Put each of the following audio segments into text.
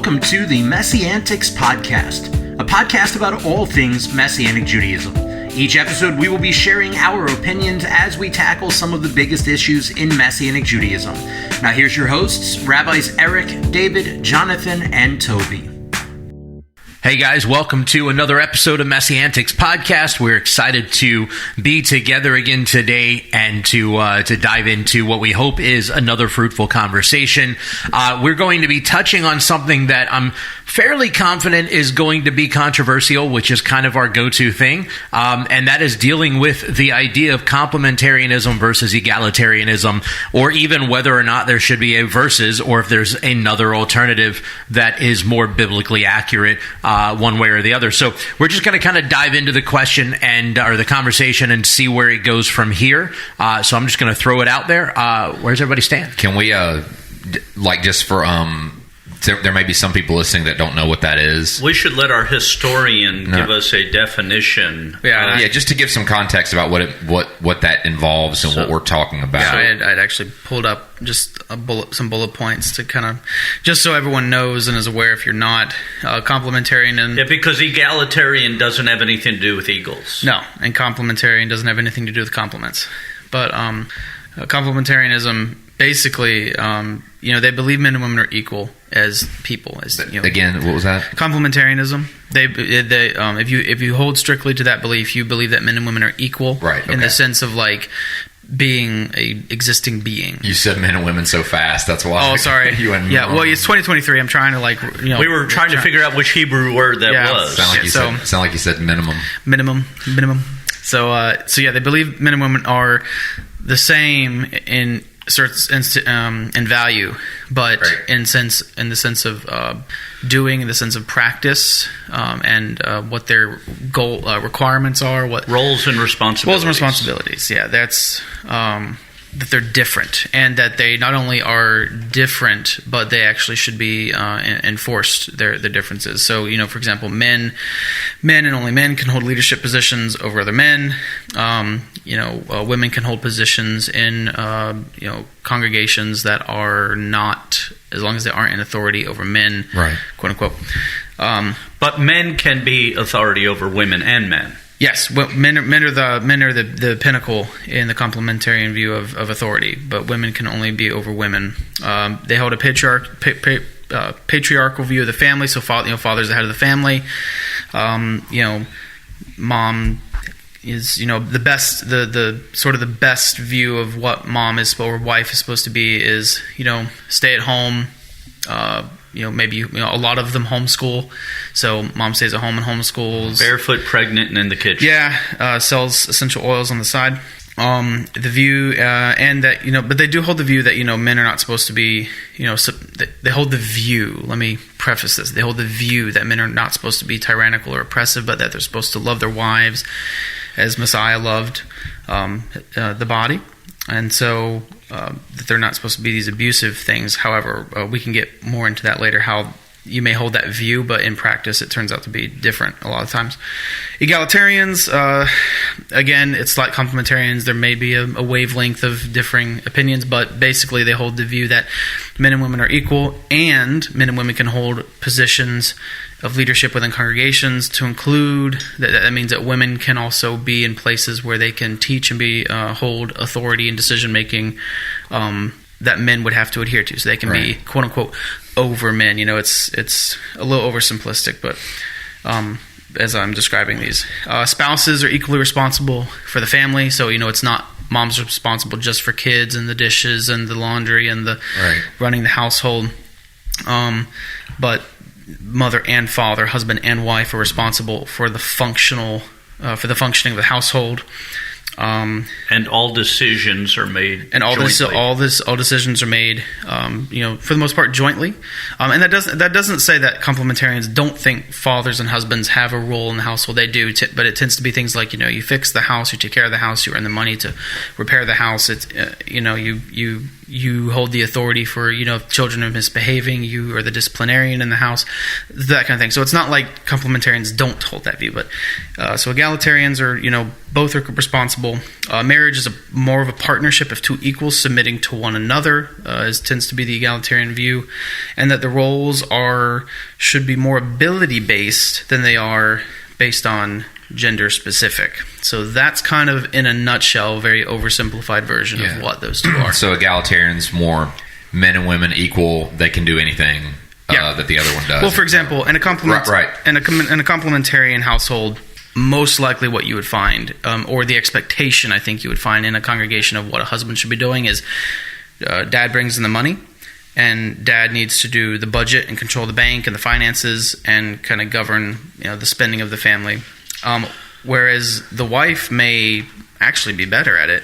welcome to the Messiantics Podcast, a podcast about all things Messianic Judaism. Each episode, we will be sharing our opinions as we tackle some of the biggest issues in Messianic Judaism. Now here's your hosts, Rabbis Eric, David, Jonathan, and Toby. Hey guys, welcome to another episode of Messiantics Podcast. We're excited to be together again today and to dive into what we hope is another fruitful conversation. We're going to be touching on something that I'm fairly confident is going to be controversial, which is kind of our go-to thing, and that is dealing with the idea of complementarianism versus egalitarianism, or even whether or not there should be a versus, or if there's another alternative that is more biblically accurate, one way or the other. So we're just going to kind of dive into the question or the conversation and see where it goes from here. So I'm just going to throw it out there. Where's everybody stand? Can we, just for... there may be some people listening that don't know what that is. We should let our historian give us a definition. Yeah, just to give some context about what that involves and what we're talking about. Yeah, I'd actually pulled up just some bullet points to kind of, just so everyone knows and is aware if you're not complementarian. And because egalitarian doesn't have anything to do with eagles. No, and complementarian doesn't have anything to do with complements. But complementarianism, basically, they believe men and women are equal as people. Again, what was that? Complementarianism. If you hold strictly to that belief, you believe that men and women are equal, right? Okay. In the sense of like being a existing being. You said men and women so fast. That's why. Oh, sorry. Well, it's 2023. I'm trying to we were trying to figure out which Hebrew word that was. Sound like you said minimum. Minimum. So they believe men and women are the same in value, but right. in the sense of doing, in the sense of practice, and what their goal requirements are, what roles and responsibilities. Yeah, that's that they're different, and that they not only are different, but they actually should be enforced their differences. So, for example, men and only men can hold leadership positions over other men. Women can hold positions in congregations that are not, as long as they aren't in authority over men, right? Quote unquote. But men can be authority over women and men. Yes, men are the pinnacle in the complementarian view of authority, but women can only be over women. They hold a patriarchal view of the family, so father's the head of the family. Mom is the best, the sort of the best view of what mom is or wife is supposed to be is stay at home. Maybe a lot of them homeschool, so mom stays at home and homeschools. Barefoot, pregnant, and in the kitchen. Yeah, sells essential oils on the side. The view, and that but they do hold the view that men are not supposed to be. They hold the view. Let me preface this: they hold the view that men are not supposed to be tyrannical or oppressive, but that they're supposed to love their wives, as Messiah loved the body. And so that they're not supposed to be these abusive things. However, we can get more into that later, how you may hold that view, but in practice it turns out to be different a lot of times. Egalitarians, again, it's like complementarians. There may be a wavelength of differing opinions, but basically they hold the view that men and women are equal, and men and women can hold positions of leadership within congregations, to include that means that women can also be in places where they can teach and hold authority and decision making that men would have to adhere to, so they can be quote unquote over men. It's a little oversimplistic, but as I'm describing these, spouses are equally responsible for the family. So it's not mom's responsible just for kids and the dishes and the laundry and the running the household, but mother and father, husband and wife, are responsible for the functioning of the household. And all decisions are made. And all decisions are made, for the most part, jointly. And that doesn't say that complementarians don't think fathers and husbands have a role in the household. They do, but it tends to be things like you fix the house, you take care of the house, you earn the money to repair the house. It's you hold the authority for if children are misbehaving, you are the disciplinarian in the house, that kind of thing. So it's not like complementarians don't hold that view, but so egalitarians are both are responsible. Marriage is more of a partnership of two equals submitting to one another, as tends to be the egalitarian view, and that the roles should be more ability-based than they are based on gender-specific. So that's kind of, in a nutshell, a very oversimplified version of what those two are. So egalitarian's more men and women equal, they can do anything that the other one does. Well, for example, in a complementarian household, most likely what you would find, or the expectation I think you would find in a congregation of what a husband should be doing is dad brings in the money, and dad needs to do the budget and control the bank and the finances and kind of govern the spending of the family. Whereas the wife may actually be better at it,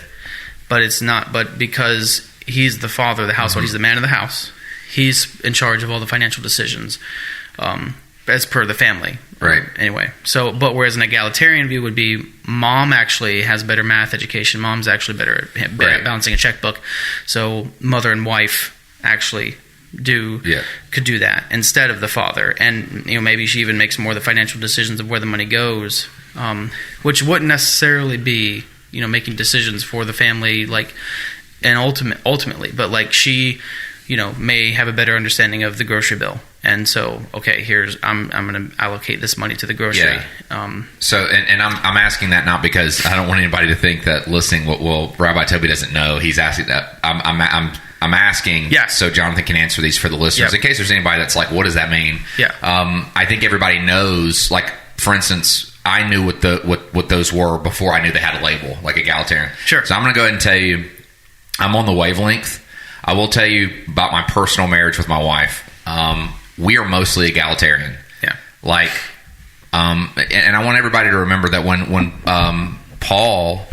but it's not. But because he's the father of the household, he's the man of the house, he's in charge of all the financial decisions, as per the family. Right. Anyway, but whereas an egalitarian view would be mom actually has better math education, mom's actually better at balancing a checkbook, so mother and wife actually could do that instead of the father, and maybe she even makes more of the financial decisions of where the money goes, which wouldn't necessarily be making decisions for the family, and ultimately, but she may have a better understanding of the grocery bill, and so I'm going to allocate this money to the grocery. So I'm asking that not because I don't want anybody to think that listening. Well, Rabbi Toby doesn't know. He's asking that. I'm asking, so Jonathan can answer these for the listeners in case there's anybody that's like, what does that mean? I think everybody knows. Like, for instance, I knew what those were before I knew they had a label, like egalitarian. Sure. So I'm going to go ahead and tell you, I'm on the wavelength. I will tell you about my personal marriage with my wife. We are mostly egalitarian. Yeah. And I want everybody to remember that when Paul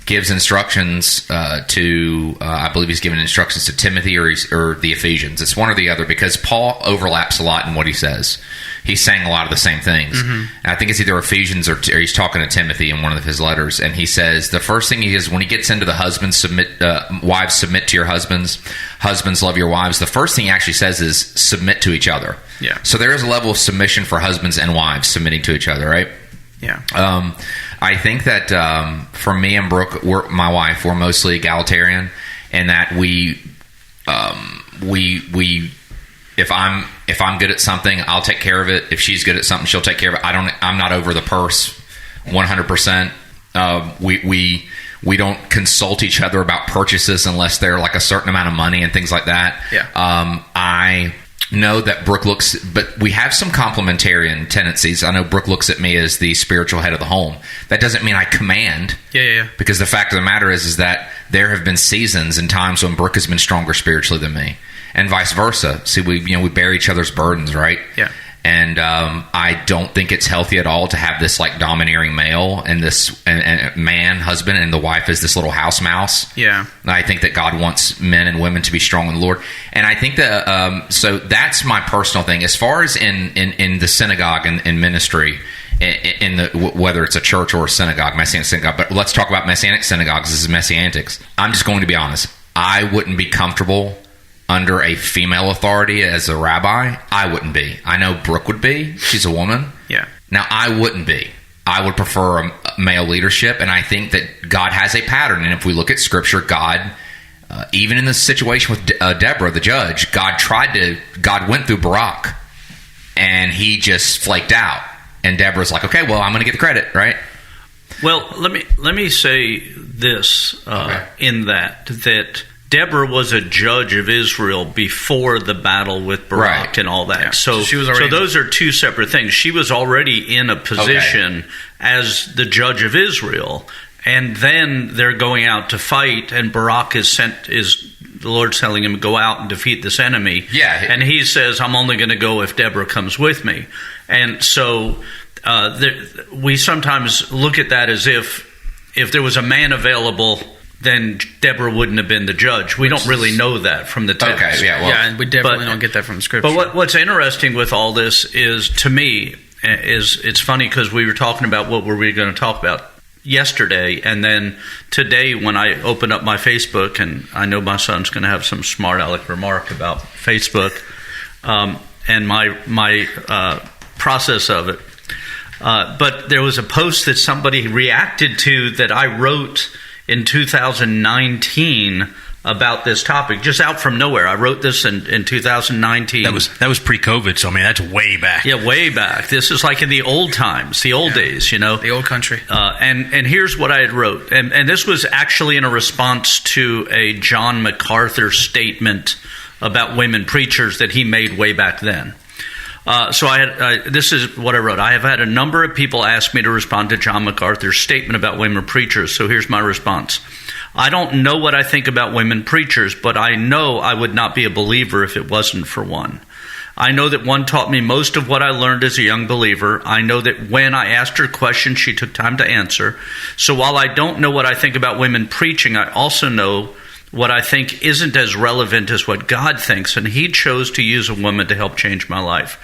gives instructions to, I believe he's given instructions to Timothy or the Ephesians. It's one or the other, because Paul overlaps a lot in what he says. He's saying a lot of the same things. And I think it's either Ephesians or he's talking to Timothy in one of his letters. And he says the first thing he is, when he gets into the husbands, wives submit to your husbands, husbands love your wives. The first thing he actually says is submit to each other. Yeah. So there is a level of submission for husbands and wives submitting to each other, right? Yeah. I think that for me and Brooke, my wife, we're mostly egalitarian, in that we if I'm good at something, I'll take care of it. If she's good at something, she'll take care of it. I'm not over the purse 100%. We don't consult each other about purchases unless they're like a certain amount of money and things like that. Yeah. I know that Brooke but we have some complementarian tendencies. I know Brooke looks at me as the spiritual head of the home. That doesn't mean I command. Yeah. Because the fact of the matter is that there have been seasons and times when Brooke has been stronger spiritually than me, and vice versa. See, we bear each other's burdens, right? Yeah. And I don't think it's healthy at all to have this like domineering male and this and man husband, and the wife is this little house mouse. Yeah. And I think that God wants men and women to be strong in the Lord, and I think that so that's my personal thing. As far as in the synagogue and in ministry, in the whether it's a church or a synagogue, Messianic synagogue. But let's talk about Messianic synagogues. This is Messianics. I'm just going to be honest. I wouldn't be comfortable under a female authority as a rabbi. I wouldn't be. I know Brooke would be. She's a woman. Yeah. Now, I wouldn't be. I would prefer a male leadership, and I think that God has a pattern. And if we look at Scripture, God, even in the situation with Deborah, the judge, God went through Barak, and he just flaked out. And Deborah's like, okay, well, I'm going to get the credit, right? Well, let me say this in that Deborah was a judge of Israel before the battle with Barak and all that. Yeah. So she was already, so those are two separate things. She was already in a position as the judge of Israel, and then they're going out to fight, and Barak is the Lord's telling him to go out and defeat this enemy. Yeah. And he says, I'm only going to go if Deborah comes with me. And so we sometimes look at that as if there was a man available, then Deborah wouldn't have been the judge. We don't really know that from the text. Okay, and we definitely don't get that from Scripture. But what's interesting with all this is, to me, it's funny because we were talking about what were we going to talk about yesterday, and then today when I open up my Facebook, and I know my son's going to have some smart aleck remark about Facebook and my process of it. But there was a post that somebody reacted to that I wrote in 2019 about this topic, just out from nowhere. I wrote this in 2019. That was pre-COVID, so I mean that's way back. Yeah, way back. This is like in the old times, the old days, the old country. And here's what I had wrote, and this was actually in a response to a John MacArthur statement about women preachers that he made way back then. So this is what I wrote. I have had a number of people ask me to respond to John MacArthur's statement about women preachers. So here's my response. I don't know what I think about women preachers, but I know I would not be a believer if it wasn't for one. I know that one taught me most of what I learned as a young believer. I know that when I asked her questions, she took time to answer. So while I don't know what I think about women preaching, I also know what I think isn't as relevant as what God thinks, and he chose to use a woman to help change my life.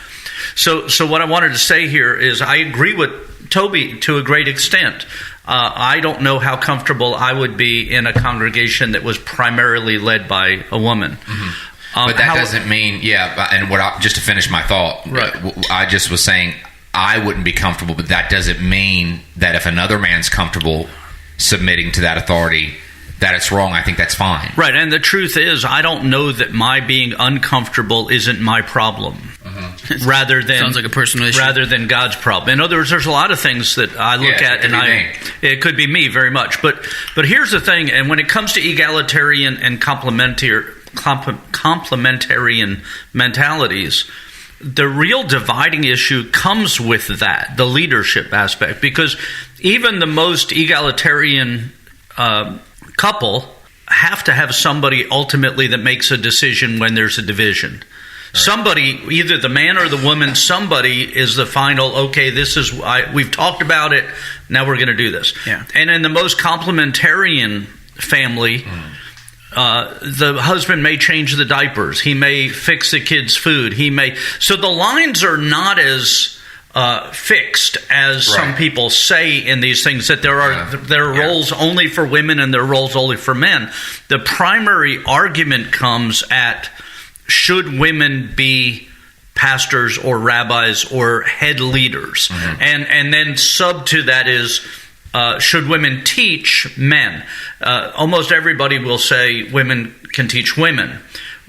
So what I wanted to say here is I agree with Toby to a great extent. I don't know how comfortable I would be in a congregation that was primarily led by a woman. Mm-hmm. But that doesn't mean, and just to finish my thought, right. I just was saying I wouldn't be comfortable, but that doesn't mean that if another man's comfortable submitting to that authority, that it's wrong. I think that's fine. Right, and the truth is, I don't know that my being uncomfortable isn't my problem. Mm-hmm. Rather than sounds like a personal issue. Rather than God's problem. In other words, there's a lot of things that I look at, and it could be me very much. But here's the thing, and when it comes to egalitarian and complementarian mentalities, the real dividing issue comes with that, the leadership aspect, because even the most egalitarian couple have to have somebody ultimately that makes a decision when there's a division. Right. Somebody, either the man or the woman, somebody is the final, okay, we've talked about it, now we're going to do this. Yeah. And in the most complementarian family, the husband may change the diapers, he may fix the kids' food, so the lines are not as fixed as some people say in these things, that there are roles only for women and there are roles only for men. The primary argument comes at, should women be pastors or rabbis or head leaders? Mm-hmm. And then sub to that is, should women teach men? Almost everybody will say women can teach women.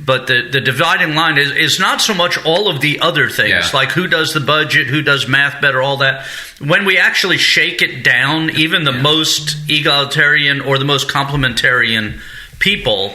But the dividing line is not so much all of the other things, like who does the budget, who does math better, all that. When we actually shake it down, even the most egalitarian or the most complementarian people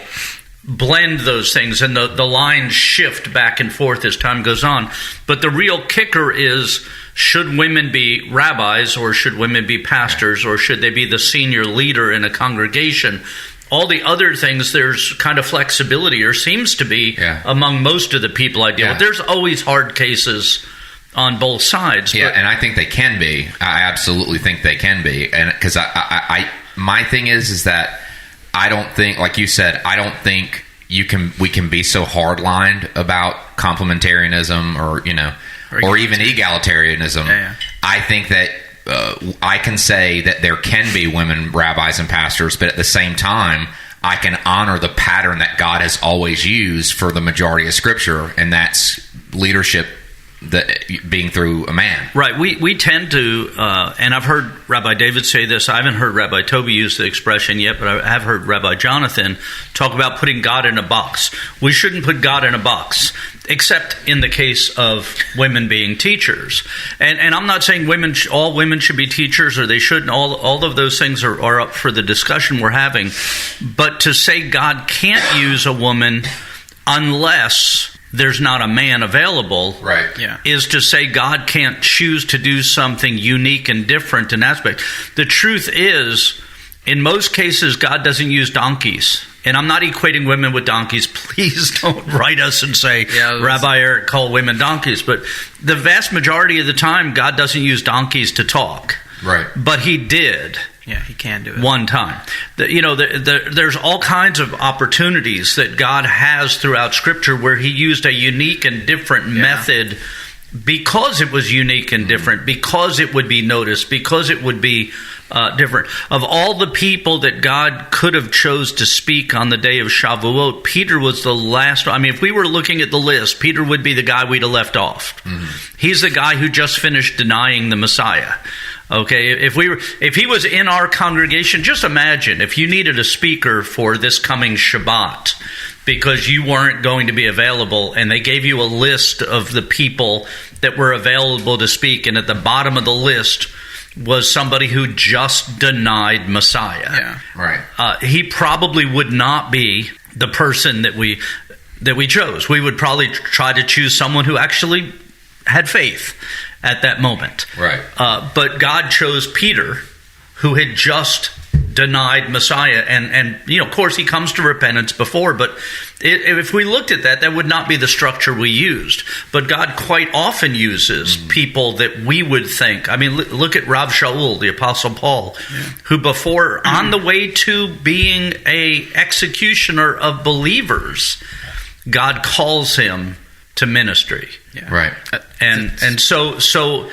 blend those things, and the lines shift back and forth as time goes on. But the real kicker is, should women be rabbis, or should women be pastors, or should they be the senior leader in a congregation? All the other things, there's kind of flexibility, or seems to be, among most of the people I deal with. There's always hard cases on both sides. Yeah, and I think they can be. I absolutely think they can be. And because my thing is that I don't think, like you said, I don't think we can be so hard-lined about complementarianism or even egalitarianism. Yeah. I think that I can say that there can be women rabbis and pastors, but at the same time, I can honor the pattern that God has always used for the majority of Scripture, and that's leadership being through a man. Right. We tend to, and I've heard Rabbi David say this. I haven't heard Rabbi Toby use the expression yet, but I have heard Rabbi Jonathan talk about putting God in a box. We shouldn't put God in a box, except in the case of women being teachers. And I'm not saying all women should be teachers, or they shouldn't. All of those things are up for the discussion we're having. But to say God can't use a woman unless there's not a man available, is to say God can't choose to do something unique and different in aspect. The truth is, in most cases, God doesn't use donkeys. And I'm not equating women with donkeys. Please don't write us and say, Rabbi Eric called women donkeys. But the vast majority of the time, God doesn't use donkeys to talk. Right. But he did. Yeah, he can do it. One time. There's all kinds of opportunities that God has throughout Scripture where he used a unique and different method because it was unique and different, because it would be noticed, because it would be different. Of all the people that God could have chose to speak on the day of Shavuot, Peter was the last. I mean, if we were looking at the list, Peter would be the guy we'd have left off. He's the guy who just finished denying the Messiah. Okay, if he was in our congregation, just imagine if you needed a speaker for this coming Shabbat because you weren't going to be available, and they gave you a list of the people that were available to speak, and at the bottom of the list was somebody who just denied Messiah. Yeah, right. He probably would not be the person that we chose. We would probably try to choose someone who actually had faith at that moment. Right. But God chose Peter, who had just denied Messiah, and of course he comes to repentance before, but if we looked at that, that would not be the structure we used. But God quite often uses people that we would think. I mean, look at Rav Shaul, the Apostle Paul, who before, on the way to being a executioner of believers, God calls him to ministry. Yeah. Right. And so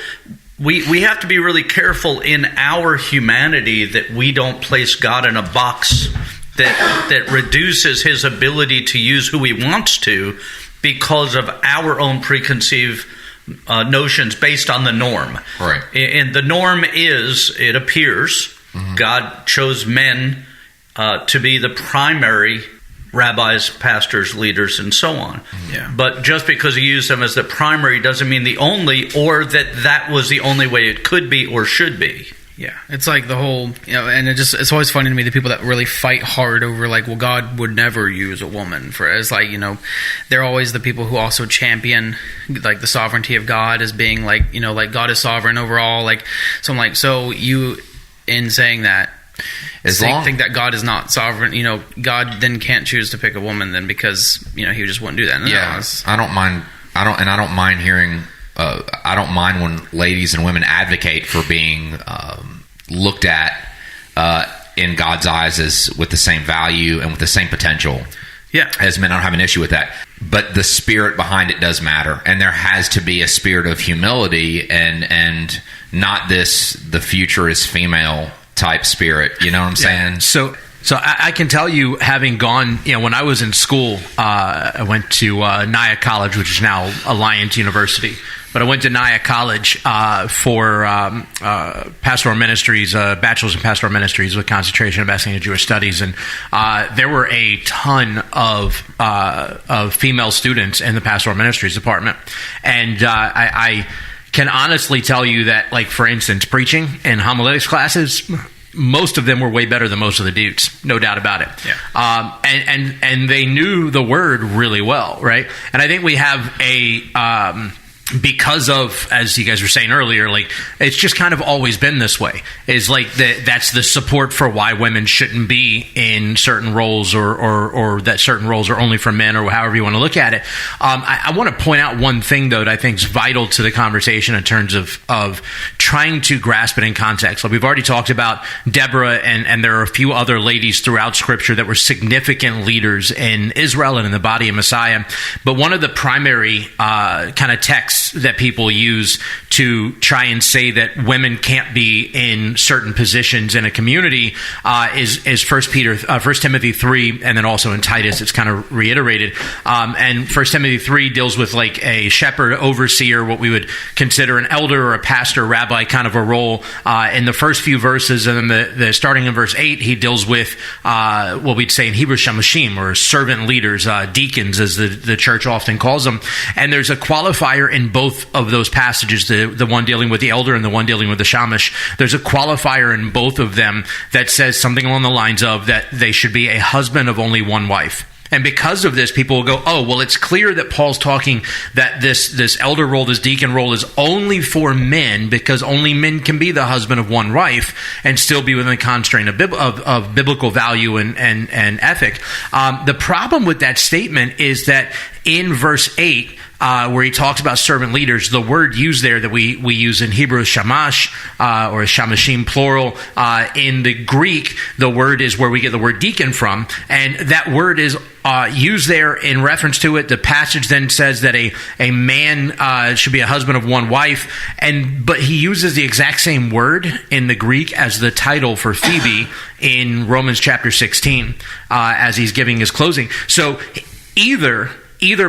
we have to be really careful in our humanity that we don't place God in a box that reduces his ability to use who he wants to because of our own preconceived notions based on the norm. Right. And the norm is, it appears, God chose men to be the primary rabbis, pastors, leaders, and so on. Yeah. But just because he used them as the primary doesn't mean the only, or that was the only way it could be or should be. Yeah, it's like the whole, and it's always funny to me, the people that really fight hard over like, well, God would never use a woman for, as like, they're always the people who also champion like the sovereignty of God as being like, like God is sovereign over all. Like, so I'm like, so you, in saying that, think that God is not sovereign, God then can't choose to pick a woman then because, he just wouldn't do that. I don't mind hearing, I don't mind when ladies and women advocate for being looked at in God's eyes as with the same value and with the same potential. Yeah. As men, I don't have an issue with that. But the spirit behind it does matter. And there has to be a spirit of humility and not the future is female type spirit. You know what I'm saying? So I can tell you, having gone, when I was in school, I went to Nyack College, which is now Alliance University. But I went to Nyack College for pastoral ministries, bachelor's in pastoral ministries with concentration in Messianic Jewish studies, and there were a ton of female students in the pastoral ministries department, and I can honestly tell you that, like, for instance, preaching and homiletics classes, most of them were way better than most of the dudes, no doubt about it. Yeah. And they knew the word really well, right? And I think we have a because of, as you guys were saying earlier, like, it's just kind of always been this way. Is like that's the support for why women shouldn't be in certain roles, or that certain roles are only for men, or however you want to look at it. I want to point out one thing, though, that I think is vital to the conversation in terms of trying to grasp it in context. Like, we've already talked about Deborah, and there are a few other ladies throughout Scripture that were significant leaders in Israel and in the body of Messiah. But one of the primary kind of texts that people use to try and say that women can't be in certain positions in a community is 1 Timothy 3, and then also in Titus it's kind of reiterated. And 1 Timothy 3 deals with like a shepherd, overseer, what we would consider an elder or a pastor, rabbi kind of a role in the first few verses, and then the starting in verse 8 he deals with what we'd say in Hebrew shamashim, or servant leaders, deacons as the church often calls them. And there's a qualifier in both of those passages, the one dealing with the elder and the one dealing with the shamash. There's a qualifier in both of them that says something along the lines of that they should be a husband of only one wife. And because of this, people will go, oh, well, it's clear that Paul's talking that this elder role, this deacon role is only for men, because only men can be the husband of one wife and still be within the constraint of biblical value and ethic. The problem with that statement is that in verse 8, where he talks about servant leaders, the word used there that we use in Hebrew is shamash, or shamashim plural. In the Greek, the word is where we get the word deacon from, and that word is used there in reference to it. The passage then says that a man should be a husband of one wife, but he uses the exact same word in the Greek as the title for Phoebe in Romans chapter 16 as he's giving his closing. So either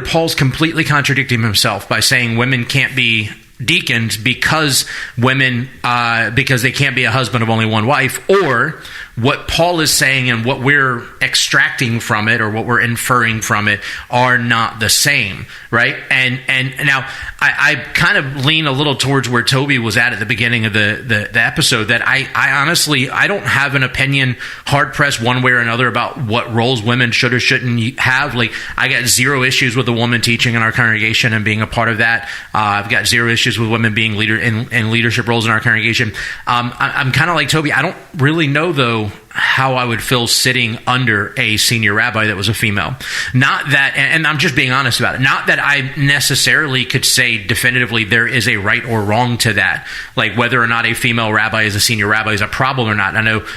Paul's completely contradicting himself by saying women can't be deacons because they can't be a husband of only one wife, or what Paul is saying and what we're extracting from it or what we're inferring from it are not the same, right? And now I kind of lean a little towards where Toby was at the beginning of the episode, that I honestly, I don't have an opinion hard pressed one way or another about what roles women should or shouldn't have. Like, I got zero issues with a woman teaching in our congregation and being a part of that. I've got zero issues with women being in leadership roles in our congregation. I'm kind of like Toby. I don't really know, though, how I would feel sitting under a senior rabbi that was a female. Not that, and I'm just being honest about it, not that I necessarily could say definitively there is a right or wrong to that, like whether or not a female rabbi is a senior rabbi is a problem or not. I know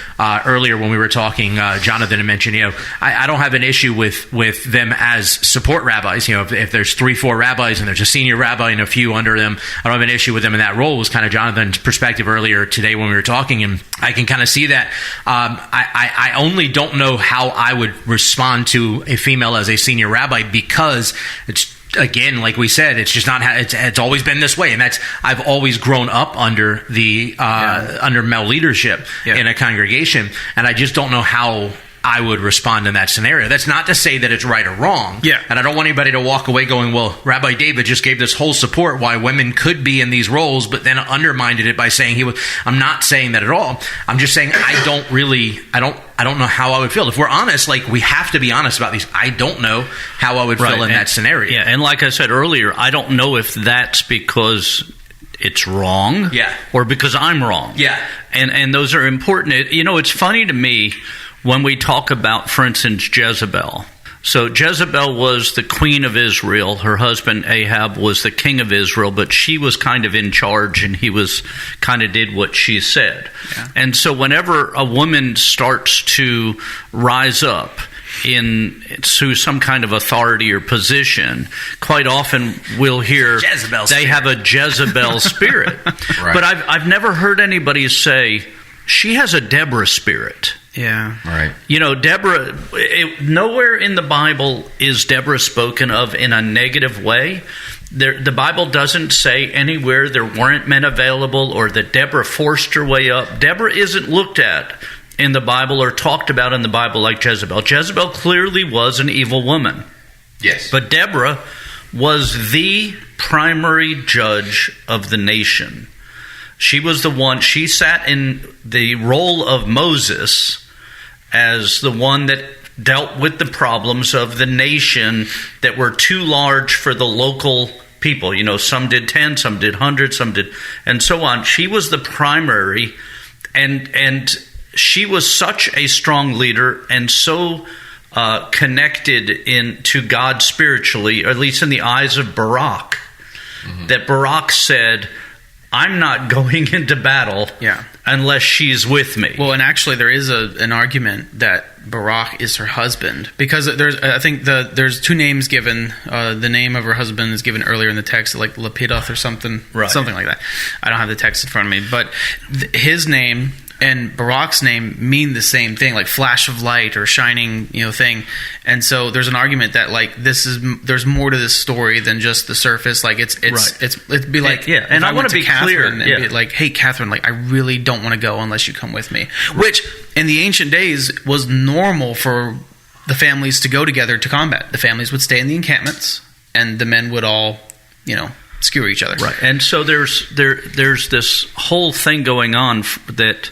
earlier when we were talking, Jonathan had mentioned, I don't have an issue with them as support rabbis. If there's 3-4 rabbis and there's a senior rabbi and a few under them, I don't have an issue with them in that role. Was kind of Jonathan's perspective earlier today when we were talking, and I can kind of see that. I only don't know how I would respond to a female as a senior rabbi, because it's, again, like we said, it's just not how it's always been this way, and I've always grown up under the under male leadership in a congregation, and I just don't know how I would respond in that scenario. That's not to say that it's right or wrong. Yeah. And I don't want anybody to walk away going, well, Rabbi David just gave this whole support why women could be in these roles, but then undermined it by saying he was. I'm not saying that at all. I'm just saying I don't know how I would feel. If we're honest, like, we have to be honest about these. I don't know how I would feel in that scenario. Yeah, and like I said earlier, I don't know if that's because it's wrong, or because I'm wrong. Yeah. And those are important. It's funny to me when we talk about, for instance, Jezebel. So Jezebel was the queen of Israel. Her husband Ahab was the king of Israel, but she was kind of in charge, and he was kind of did what she said. Yeah. And so whenever a woman starts to rise up to some kind of authority or position, quite often we'll hear they have a Jezebel spirit. Right. But I've never heard anybody say she has a Deborah spirit. Yeah. Right. Deborah, nowhere in the Bible is Deborah spoken of in a negative way. The Bible doesn't say anywhere there weren't men available or that Deborah forced her way up. Deborah isn't looked at in the Bible or talked about in the Bible like Jezebel. Jezebel clearly was an evil woman. Yes. But Deborah was the primary judge of the nation. She was the one, she sat in the role of Moses as the one that dealt with the problems of the nation that were too large for the local people. Some did 10, some did 100, some did, and so on. She was the primary, and she was such a strong leader and so connected to God spiritually, or at least in the eyes of Barak, that Barak said, I'm not going into battle unless she's with me. Well, and actually there is an argument that Barak is her husband, because there's two names given. The name of her husband is given earlier in the text, like Lapidoth or something, something like that. I don't have the text in front of me, but his name and Barak's name mean the same thing, like flash of light or shining, thing. And so there's an argument that there's more to this story than just the surface. Like it'd be like, and I want to be clear, and be like, hey, Catherine, like, I really don't want to go unless you come with me. Which in the ancient days was normal for the families to go together to combat. The families would stay in the encampments, and the men would all, skewer each other. Right. And so there's this whole thing going on that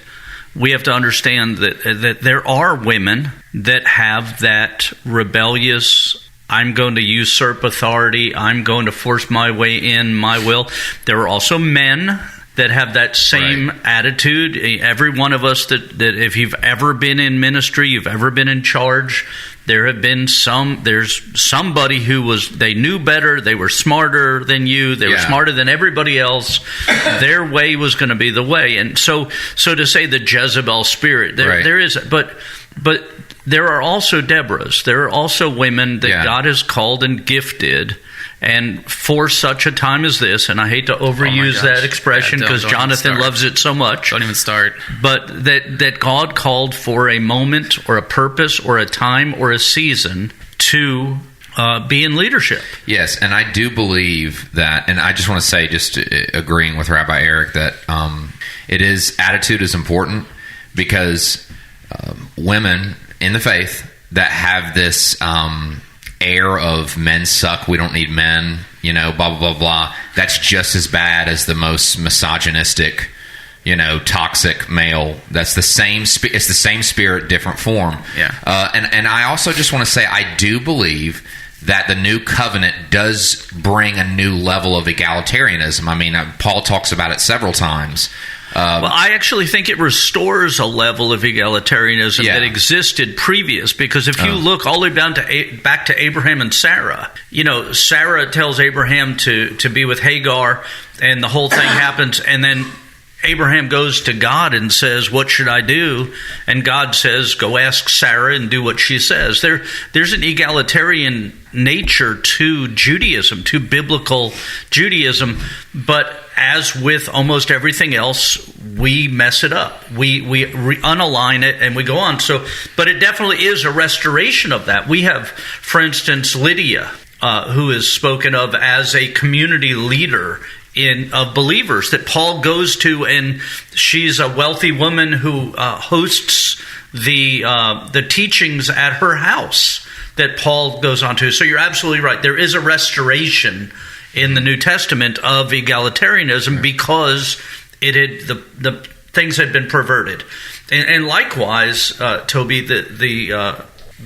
we have to understand that there are women that have that rebellious, I'm going to usurp authority, I'm going to force my way in, my will. There are also men that have that same attitude. Every one of us that if you've ever been in ministry, you've ever been in charge, There have been there's somebody who they knew better, they were smarter than you, they were smarter than everybody else. Their way was going to be the way. And so to say the Jezebel spirit, there is, but there are also Deborahs. There are also women that God has called and gifted, and for such a time as this, and I hate to overuse that expression because Jonathan loves it so much. Don't even start. But that God called for a moment or a purpose or a time or a season to be in leadership. Yes, and I do believe that, and I just want to say, just agreeing with Rabbi Eric, that attitude is important, because women in the faith that have this air of men suck, we don't need men, blah, blah, blah, blah. That's just as bad as the most misogynistic, toxic male. That's the same. It's the same spirit, different form. Yeah. And I also just want to say, I do believe that the new covenant does bring a new level of egalitarianism. I mean, Paul talks about it several times. Well, I actually think it restores a level of egalitarianism that existed previous, because if you look all the way back to Abraham and Sarah, Sarah tells Abraham to be with Hagar, and the whole thing happens, and then Abraham goes to God and says, "What should I do?" And God says, "Go ask Sarah and do what she says." There's an egalitarian nature to Judaism, to biblical Judaism, but as with almost everything else, we mess it up. We unalign it and we go on. But it definitely is a restoration of that. We have, for instance, Lydia, who is spoken of as a community leader of believers that Paul goes to, and she's a wealthy woman who hosts the teachings at her house that Paul goes on to. So you're absolutely right. There is a restoration in the New Testament of egalitarianism because the things had been perverted. And likewise, Toby,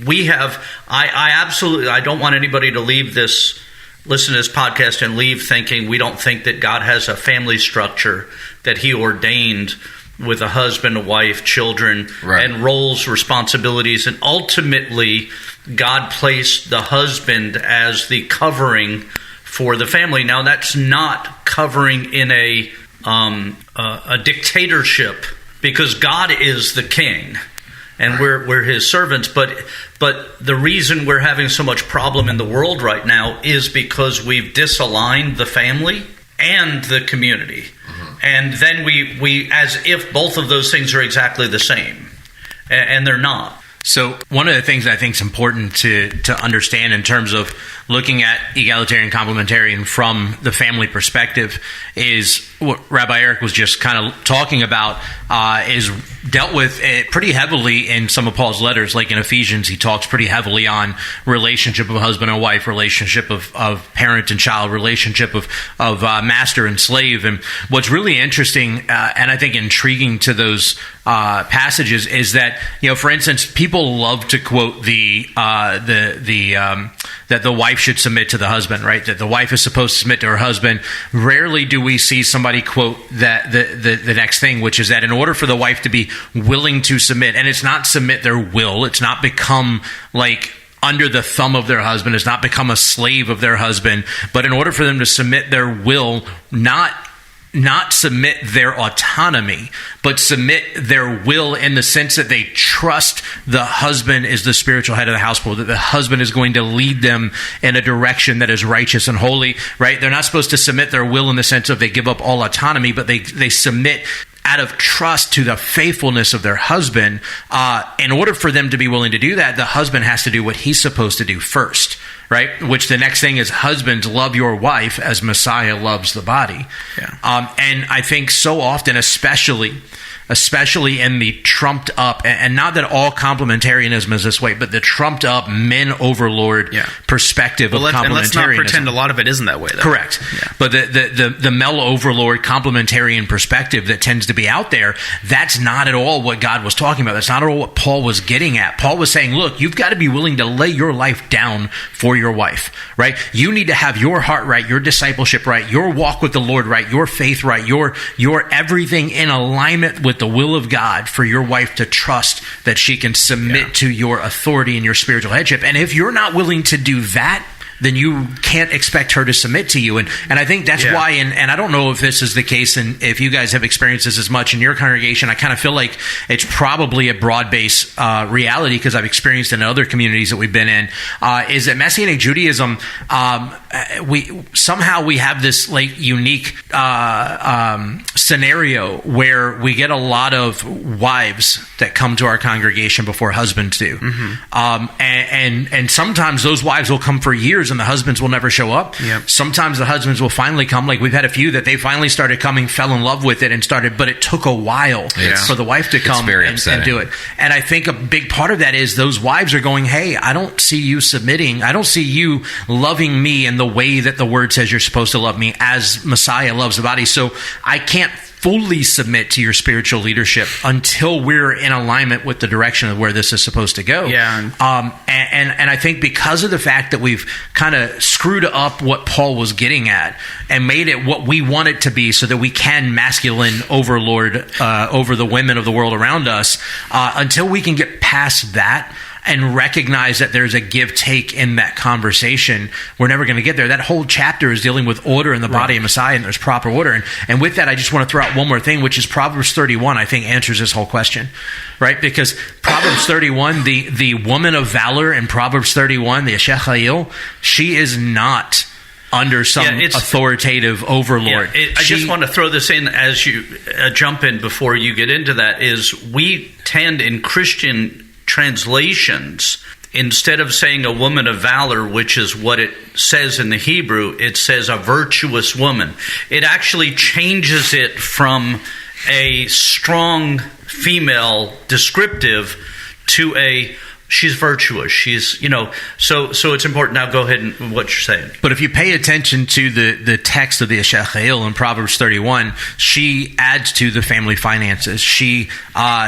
we have. I don't want anybody to listen to this podcast and leave thinking we don't think that God has a family structure that He ordained with a husband, a wife, children, and roles, responsibilities, and ultimately God placed the husband as the covering for the family. Now, that's not covering in a dictatorship, because God is the king and we're His servants. But the reason we're having so much problem in the world right now is because we've disaligned the family and the community. And then we as if both of those things are exactly the same, and they're not. So one of the things I think is important to understand in terms of looking at egalitarian complementarian from the family perspective is what Rabbi Eric was just kind of talking about, is dealt with pretty heavily in some of Paul's letters. Like in Ephesians, he talks pretty heavily on relationship of husband and wife, relationship of parent and child, relationship of master and slave. And what's really interesting and I think intriguing to those passages is that, for instance, people love to quote that the wife should submit to the husband, right? That the wife is supposed to submit to her husband. Rarely do we see somebody quote that the next thing, which is that in order for the wife to be willing to submit, and it's not submit their will, it's not become like under the thumb of their husband, it's not become a slave of their husband, but in order for them to submit their will, not submit their autonomy, but submit their will in the sense that they trust the husband is the spiritual head of the household, that the husband is going to lead them in a direction that is righteous and holy, right? They're not supposed to submit their will in the sense of they give up all autonomy, but they submit out of trust to the faithfulness of their husband. In order for them to be willing to do that, the husband has to do what he's supposed to do first, right? Which the next thing is, husbands, love your wife as Messiah loves the body. Yeah. And I think so often, especially in the trumped up, and not that all complementarianism is this way, but the trumped up men overlord perspective of complementarianism. And let's not pretend a lot of it isn't that way, though. Correct. Yeah. But the male overlord complementarian perspective that tends to be out there, that's not at all what God was talking about. That's not at all what Paul was getting at. Paul was saying, look, you've got to be willing to lay your life down for your wife, right? You need to have your heart right, your discipleship right, your walk with the Lord right, your faith right, your everything in alignment with with the will of God for your wife to trust that she can submit to your authority and your spiritual headship. And if you're not willing to do that, then you can't expect her to submit to you. And I think that's why, and I don't know if this is the case and if you guys have experienced this as much in your congregation, I kind of feel like it's probably a broad-based reality because I've experienced in other communities that we've been in, is that Messianic Judaism, we have this like unique scenario where we get a lot of wives that come to our congregation before husbands do. And sometimes those wives will come for years and the husbands will never show up. Sometimes the husbands will finally come. Like we've had a few that they finally started coming, fell in love with it and started, but it took a while for the wife to come and do it. And I think a big part of that is those wives are going, hey, I don't see you submitting. I don't see you loving me in the way that the word says you're supposed to love me as Messiah loves the body. So I can't fully submit to your spiritual leadership until we're in alignment with the direction of where this is supposed to go. And I think because of the fact that we've kind of screwed up what Paul was getting at and made it what we want it to be so that we can masculine overlord over the women of the world around us, until we can get past that and recognize that there's a give-take in that conversation, we're never going to get there. That whole chapter is dealing with order in the body of Messiah, and there's proper order. And with that, I just want to throw out one more thing, which is Proverbs 31, I think, answers this whole question, right? Because Proverbs 31, the woman of valor in Proverbs 31, the Eshet Chayil, she is not under some authoritative overlord. I just want to throw this in as you jump in before you get into that, is we tend in Christian translations, instead of saying a woman of valor, which is what it says in the Hebrew, it says a virtuous woman. It actually changes it from a strong female descriptive to a she's virtuous. She's, so it's important. Now go ahead and what you're saying. But if you pay attention to the text of the Eshet Chayil in Proverbs 31, she adds to the family finances. She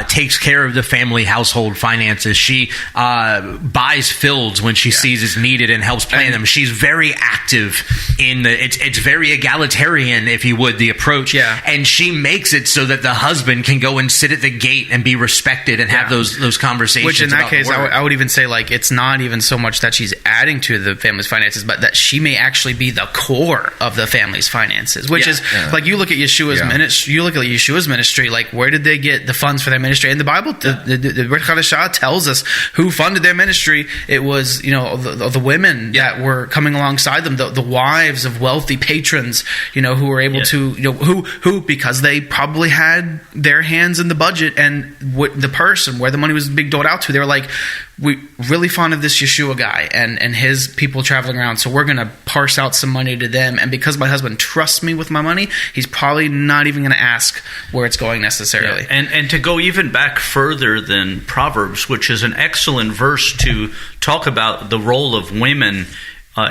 takes care of the family household finances. She buys fields when she sees it's needed and helps plan them. She's very active in it's very egalitarian, if you would, the approach. And she makes it so that the husband can go and sit at the gate and be respected and have those conversations. Which in that case, I would even say, like, it's not even so much that she's adding to the family's finances, but that she may actually be the core of the family's finances, which is like, you look at Yeshua's ministry, like, where did they get the funds for their ministry? In the Bible, the Brit Chadashah tells us who funded their ministry. It was, the women that were coming alongside them, the wives of wealthy patrons, who were able to, who, because they probably had their hands in the budget and the purse and where the money was being doled out to, they were like, we really fond of this Yeshua guy and his people traveling around, so we're going to parse out some money to them. And because my husband trusts me with my money, he's probably not even going to ask where it's going necessarily. And to go even back further than Proverbs, which is an excellent verse to talk about the role of women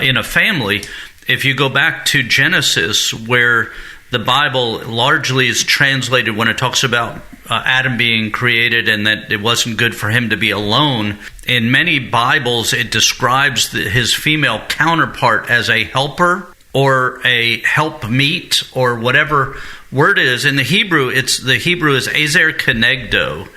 in a family, if you go back to Genesis, where the Bible largely is translated when it talks about Adam being created and that it wasn't good for him to be alone. In many Bibles, it describes his female counterpart as a helper or a helpmeet or whatever word it is. In the Hebrew, the Hebrew is ezer kenegdo,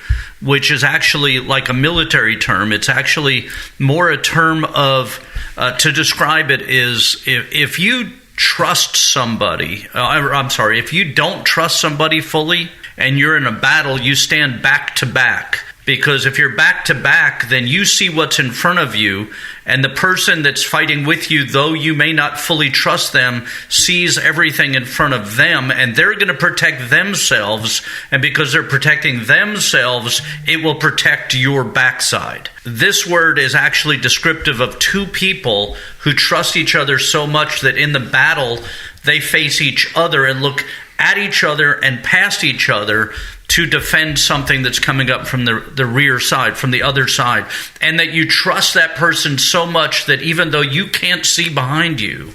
which is actually like a military term. It's actually more a term of, to describe it is, if you trust somebody, if you don't trust somebody fully and you're in a battle, you stand back to back. Because if you're back to back, then you see what's in front of you, and the person that's fighting with you, though you may not fully trust them, sees everything in front of them, and they're going to protect themselves, and because they're protecting themselves, it will protect your backside. This word is actually descriptive of two people who trust each other so much that in the battle, they face each other and look at each other and past each other to defend something that's coming up from the rear side, from the other side. And that you trust that person so much that even though you can't see behind you,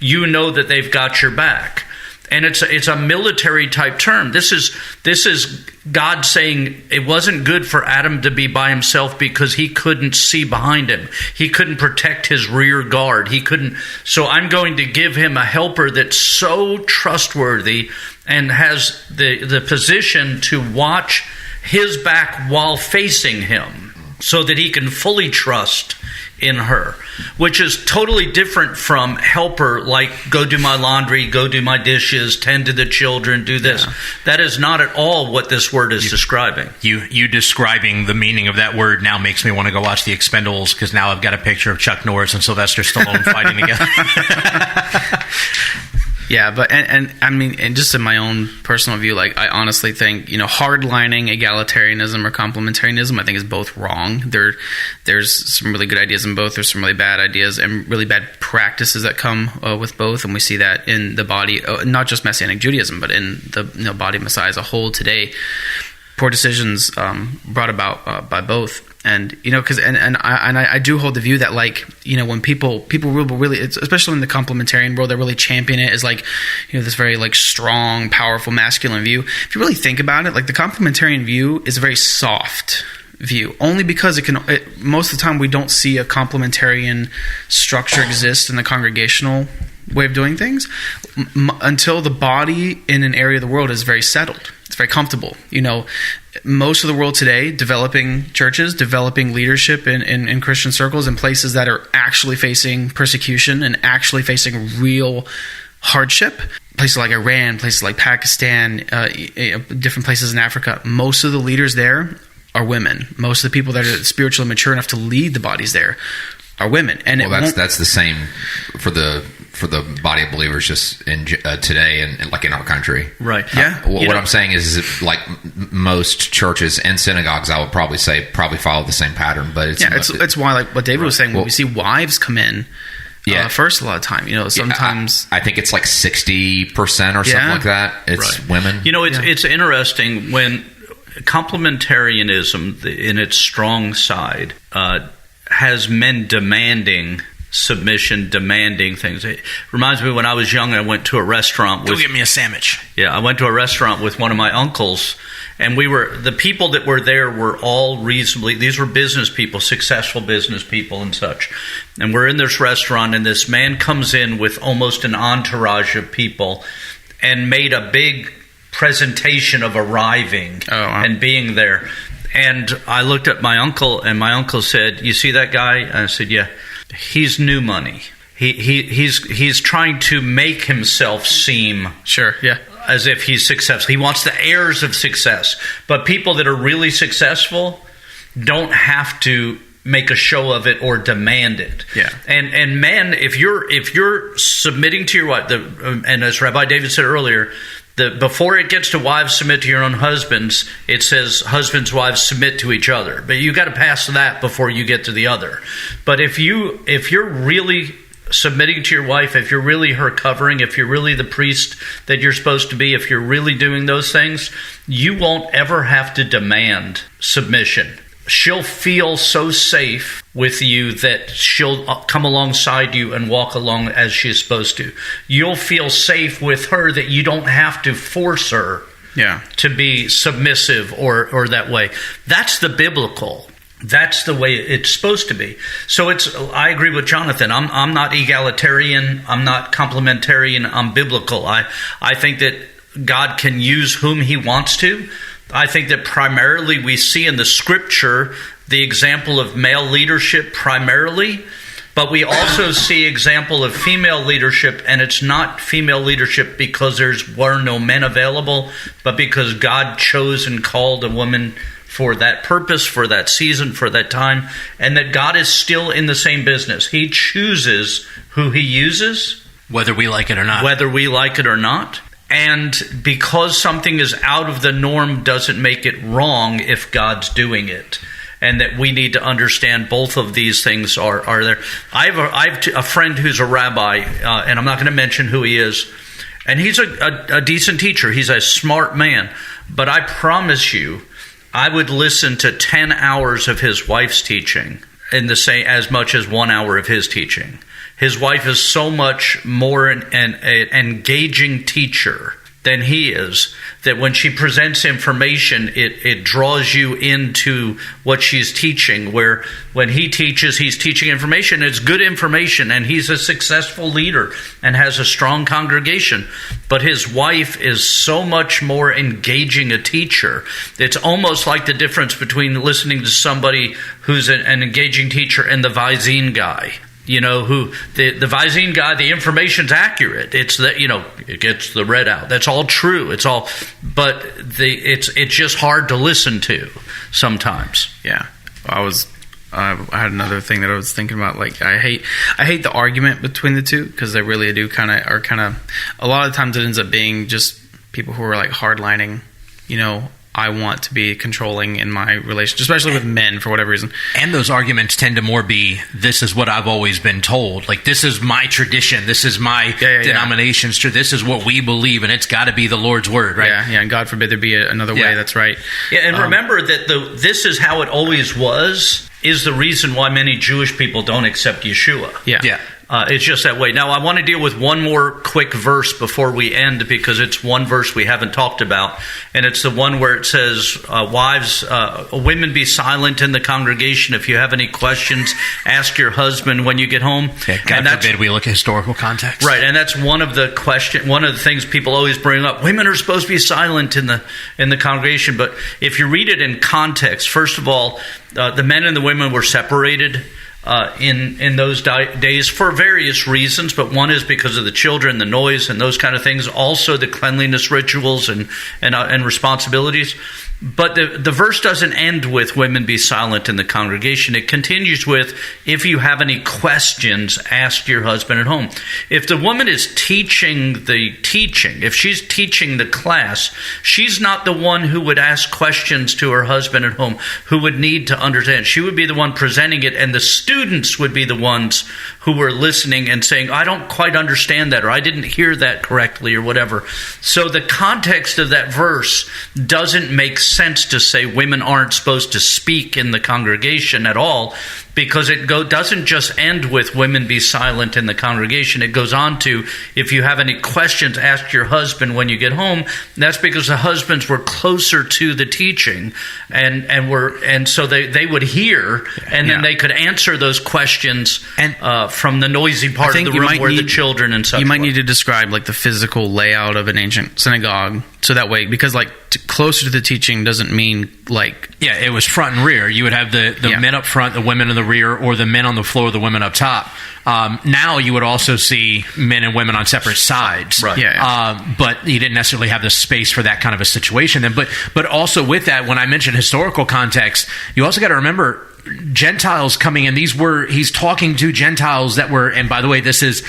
you know that they've got your back. And it's a military type term. This is God saying it wasn't good for Adam to be by himself because he couldn't see behind him. He couldn't protect his rear guard. He couldn't. So I'm going to give him a helper that's so trustworthy and has the position to watch his back while facing him so that he can fully trust in her, which is totally different from helper, like go do my laundry, go do my dishes, tend to the children, do this. Yeah. That is not at all what this word is describing. You describing the meaning of that word now makes me want to go watch The Expendables, because now I've got a picture of Chuck Norris and Sylvester Stallone fighting together. Yeah, but and I mean, and just in my own personal view, like I honestly think, hardlining egalitarianism or complementarianism, I think is both wrong. There's some really good ideas in both. There's some really bad ideas and really bad practices that come with both, and we see that in the body, not just Messianic Judaism, but in the body of Messiah as a whole today. Poor decisions brought about by both. And because I do hold the view that, like, when people really, especially in the complementarian world, they really champion it as like, this very like strong, powerful, masculine view. If you really think about it, like the complementarian view is a very soft view, only because most of the time we don't see a complementarian structure exist in the congregational way of doing things until the body in an area of the world is very settled. It's very comfortable. Most of the world today, developing churches, developing leadership in Christian circles in places that are actually facing persecution and actually facing real hardship. Places like Iran, places like Pakistan, different places in Africa. Most of the leaders there are women. Most of the people that are spiritually mature enough to lead the bodies there are women. And that's the same for the body of believers just in today and like in our country, right? Yeah. What I'm saying is like most churches and synagogues, I would probably say follow the same pattern, but it's why, like what David was saying, when we see wives come in. First a lot of time, sometimes I think it's like 60% or something like that. It's women. It's interesting when complementarianism in its strong side has men demanding submission, demanding things. It reminds me, when I was young, I went to a restaurant. Go get me a sandwich. Yeah, I went to a restaurant with one of my uncles, and the people that were there were all these were business people, successful business people and such. And we're in this restaurant, and this man comes in with almost an entourage of people and made a big presentation of arriving and being there. And I looked at my uncle, and my uncle said, "You see that guy?" And I said, "Yeah. He's new money. He's trying to make himself seem as if he's successful. He wants the airs of success. But people that are really successful don't have to make a show of it or demand it. Yeah. And men, if you're submitting to your wife, and as Rabbi David said earlier, before it gets to wives submit to your own husbands, it says husbands, wives submit to each other. But you got to pass that before you get to the other. But if you're really submitting to your wife, if you're really her covering, if you're really the priest that you're supposed to be, if you're really doing those things, you won't ever have to demand submission. She'll feel so safe with you that she'll come alongside you and walk along as she's supposed to. You'll feel safe with her that you don't have to force her to be submissive or that way. That's the biblical. That's the way it's supposed to be. So I agree with Jonathan. I'm not egalitarian. I'm not complementarian. I'm biblical. I think that God can use whom he wants to. I think that primarily we see in the scripture the example of male leadership primarily, but we also see example of female leadership, and it's not female leadership because were no men available, but because God chose and called a woman for that purpose, for that season, for that time, and that God is still in the same business. He chooses who he uses. Whether we like it or not. And because something is out of the norm doesn't make it wrong if God's doing it. And that we need to understand both of these things are there. I have a friend who's a rabbi, and I'm not going to mention who he is. And he's a decent teacher. He's a smart man. But I promise you, I would listen to 10 hours of his wife's teaching in the same as much as 1 hour of his teaching. His wife is so much more an engaging teacher than he is. That when she presents information, it draws you into what she's teaching, where when he teaches, he's teaching information. It's good information, and he's a successful leader and has a strong congregation. But his wife is so much more engaging a teacher. It's almost like the difference between listening to somebody who's an engaging teacher and the Visine guy. Who the Visine guy, the information's accurate. It's that, it gets the readout. That's all true. It's all, but it's just hard to listen to sometimes. Yeah. I had another thing that I was thinking about. Like, I hate the argument between the two, because they really do kind of, a lot of times it ends up being just people who are like hardlining, I want to be controlling in my relationship, especially with men for whatever reason. And those arguments tend to more be, this is what I've always been told. Like, this is my tradition. This is my denomination's tradition. This is what we believe, and it's got to be the Lord's word, right? Yeah, and God forbid there be another way. That's right. Yeah, and remember that this is how it always was, is the reason why many Jewish people don't accept Yeshua. Yeah. It's just that way. Now, I want to deal with one more quick verse before we end, because it's one verse we haven't talked about, and it's the one where it says, "Wives, women, be silent in the congregation. If you have any questions, ask your husband when you get home." Yeah, God forbid we look at historical context, right? And that's one of the things people always bring up. Women are supposed to be silent in the congregation, but if you read it in context, first of all, the men and the women were separated. In those days for various reasons, but one is because of the children, the noise, and those kind of things. Also, the cleanliness rituals and responsibilities. But the verse doesn't end with "women be silent in the congregation." It continues with, "If you have any questions, ask your husband at home." If the woman is teaching the teaching, if she's teaching the class, she's not the one who would ask questions to her husband at home, who would need to understand. She would be the one presenting it, and the students would be the ones who were listening and saying, "I don't quite understand that," or "I didn't hear that correctly," or whatever. So the context of that verse doesn't make sense to say women aren't supposed to speak in the congregation at all, because it doesn't just end with "women be silent in the congregation." It goes on to, "If you have any questions, ask your husband when you get home." That's because the husbands were closer to the teaching, and so they would hear, and then they could answer those questions from the noisy part of the room where the children and such. You might need to describe like the physical layout of an ancient synagogue, so that way, because like closer to the teaching doesn't mean like it was front and rear. You would have the men up front, the women in the rear, or the men on the floor, the women up top. Now you would also see men and women on separate sides, right? But you didn't necessarily have the space for that kind of a situation then. But also with that, when I mentioned historical context, you also got to remember Gentiles coming in. He's talking to Gentiles that were, and by the way, this is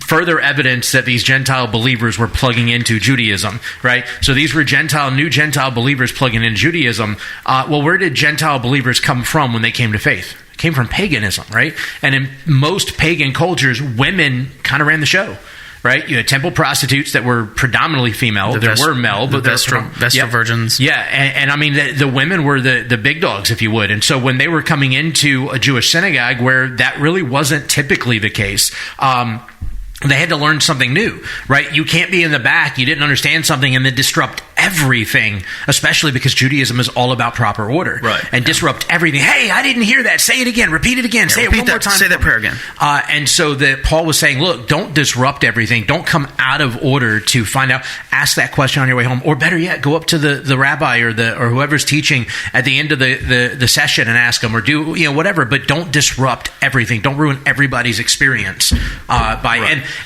further evidence that these Gentile believers were plugging into Judaism, right? So these were new Gentile believers plugging in Judaism. Well, where did Gentile believers come from when they came to faith? It came from paganism, right? And in most pagan cultures, women kind of ran the show. Right, you had temple prostitutes that were predominantly female. There were male, but Vestal virgins. Yeah, and I mean the women were the big dogs, if you would. And so when they were coming into a Jewish synagogue where that really wasn't typically the case, they had to learn something new, right? You can't be in the back, you didn't understand something, and then disrupt everything, especially because Judaism is all about proper order. Right. And disrupt everything. Hey, I didn't hear that. Say it again. Repeat it again. Say it one more time. Say that prayer again. And so Paul was saying, look, don't disrupt everything. Don't come out of order to find out. Ask that question on your way home. Or better yet, go up to the rabbi or whoever's teaching at the end of the session and ask them, or do whatever. But don't disrupt everything. Don't ruin everybody's experience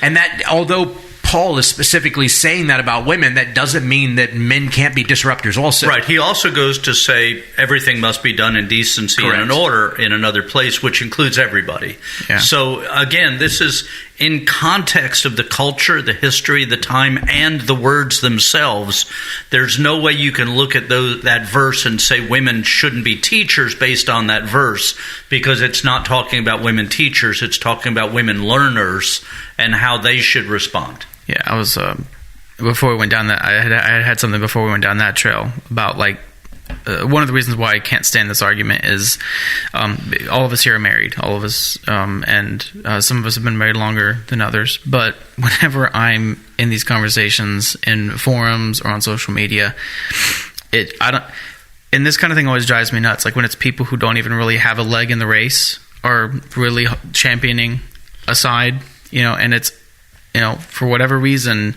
and that, although Paul is specifically saying that about women, that doesn't mean that men can't be disruptors also. Right. He also goes to say everything must be done in decency and in order in another place, which includes everybody. Yeah. So again, this is in context of the culture, the history, the time, and the words themselves. There's no way you can look at that verse and say women shouldn't be teachers based on that verse, because it's not talking about women teachers. It's talking about women learners and how they should respond. Yeah, I was before we went down that. I had something before we went down that trail about like one of the reasons why I can't stand this argument is all of us here are married, all of us, and some of us have been married longer than others. But whenever I'm in these conversations in forums or on social media, and this kind of thing always drives me nuts. Like when it's people who don't even really have a leg in the race are really championing a side, and it's, for whatever reason,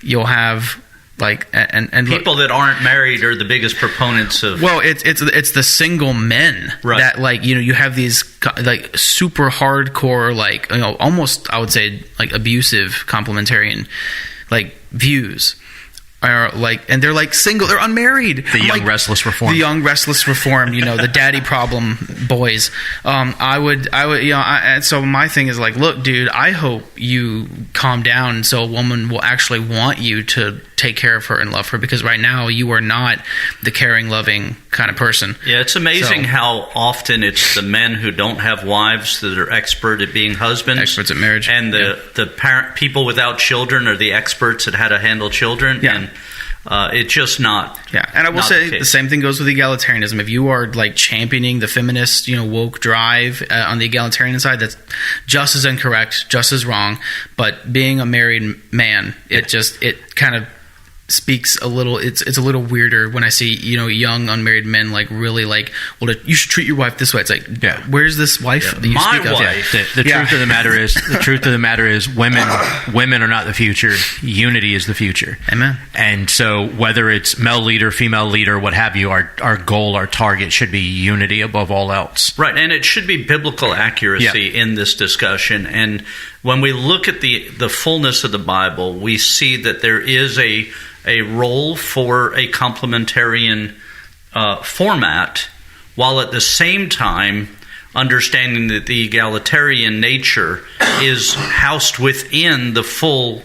you'll have like and people that aren't married are the biggest proponents of. Well, it's the single men that like you have these like super hardcore like almost I would say like abusive complementarian like views. Are like, and they're like single, they're unmarried. The young restless reform. The young restless reform, the daddy problem boys. I would, and so my thing is like, look, dude, I hope you calm down so a woman will actually want you to take care of her and love her, because right now you are not the caring, loving kind of person. Yeah, it's amazing how often it's the men who don't have wives that are expert at being husbands, experts at marriage, and the parent people without children are the experts at how to handle children. Yeah. And it's just not. Yeah, and I will say the same thing goes with egalitarianism. If you are like championing the feminist, woke drive on the egalitarian side, that's just as incorrect, just as wrong. But being a married man, it kind of speaks a little. It's a little weirder when I see young unmarried men like really like, well, you should treat your wife this way. It's like, where's this wife that you my speak of? wife. The truth of the matter is women are not the future. Unity is the future. Amen. And so whether it's male leader, female leader, what have you, our goal, our target should be unity above all else. Right, and it should be biblical accuracy in this discussion. And when we look at the fullness of the Bible, we see that there is a role for a complementarian format, while at the same time understanding that the egalitarian nature is housed within the full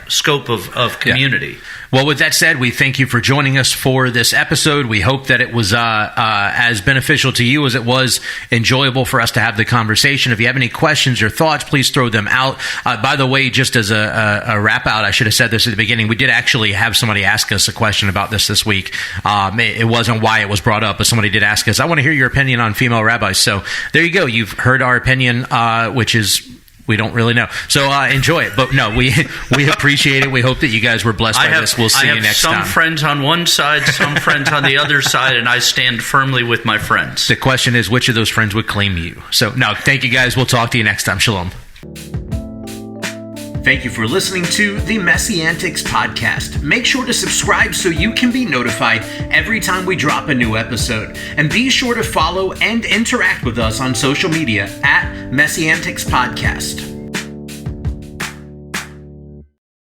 scope of community. Yeah. Well, with that said, we thank you for joining us for this episode. We hope that it was as beneficial to you as it was enjoyable for us to have the conversation. If you have any questions or thoughts, please throw them out. By the way, just as a wrap out, I should have said this at the beginning. We did actually have somebody ask us a question about this week. It wasn't why it was brought up, but somebody did ask us, I want to hear your opinion on female rabbis. So there you go. You've heard our opinion, which is... we don't really know. So enjoy it. But no, we appreciate it. We hope that you guys were blessed by this. We'll see you next time. I have some friends on one side, some friends on the other side, and I stand firmly with my friends. The question is, which of those friends would claim you? So no, thank you guys. We'll talk to you next time. Shalom. Thank you for listening to the Messiantics podcast. Make sure to subscribe so you can be notified every time we drop a new episode. And be sure to follow and interact with us on social media at Messiantics Podcast.